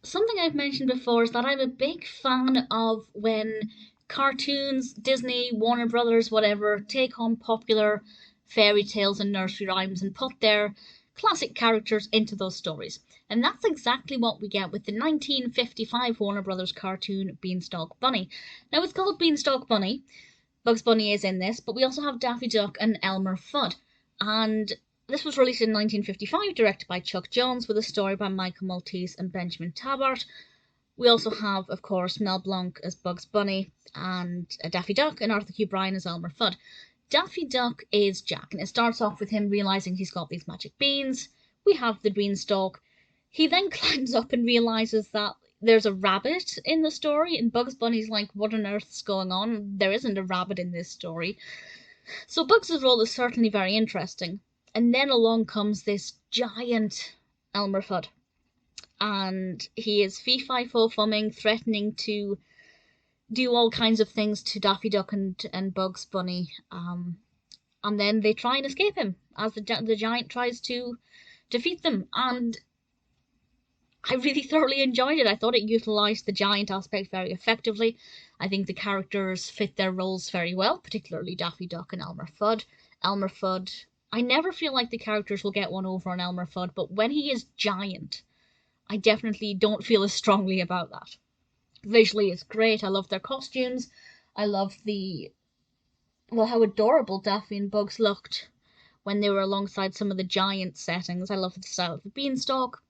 something I've mentioned before is that I'm a big fan of when cartoons, Disney, Warner Brothers, whatever, take on popular fairy tales and nursery rhymes and put their classic characters into those stories. And that's exactly what we get with the 1955 Warner Brothers cartoon Beanstalk Bunny. Now it's called Beanstalk Bunny. Bugs Bunny is in this, but we also have Daffy Duck and Elmer Fudd. And this was released in 1955, directed by Chuck Jones, with a story by Michael Maltese and Benjamin Tabart. We also have, of course, Mel Blanc as Bugs Bunny, and Daffy Duck, and Arthur Q. Bryan as Elmer Fudd. Daffy Duck is Jack, and it starts off with him realizing he's got these magic beans. We have the beanstalk. He then climbs up and realizes that there's a rabbit in the story, and Bugs Bunny's like, what on earth's going on? There isn't a rabbit in this story. So Bugs' role is certainly very interesting. And then along comes this giant Elmer Fudd. And he is fee-fi-fo-fumming, threatening to do all kinds of things to Daffy Duck and Bugs Bunny. And then they try and escape him as the giant tries to defeat them. And I really thoroughly enjoyed it. I thought it utilised the giant aspect very effectively. I think the characters fit their roles very well, particularly Daffy Duck and Elmer Fudd. Elmer Fudd, I never feel like the characters will get one over on Elmer Fudd, but when he is giant, I definitely don't feel as strongly about that. Visually, it's great. I love their costumes. I love how adorable Daffy and Bugs looked when they were alongside some of the giant settings. I love the style of the beanstalk.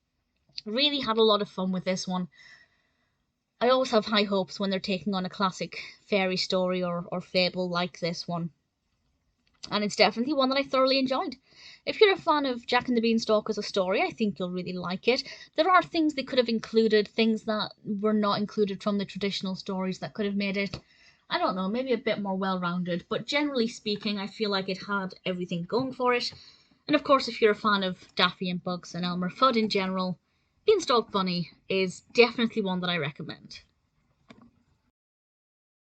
Really had a lot of fun with this one. I always have high hopes when they're taking on a classic fairy story or fable like this one. And it's definitely one that I thoroughly enjoyed. If you're a fan of Jack and the Beanstalk as a story, I think you'll really like it. There are things they could have included, things that were not included from the traditional stories that could have made it, I don't know, maybe a bit more well-rounded. But generally speaking, I feel like it had everything going for it. And of course, if you're a fan of Daffy and Bugs and Elmer Fudd in general, Beanstalk Bunny is definitely one that I recommend.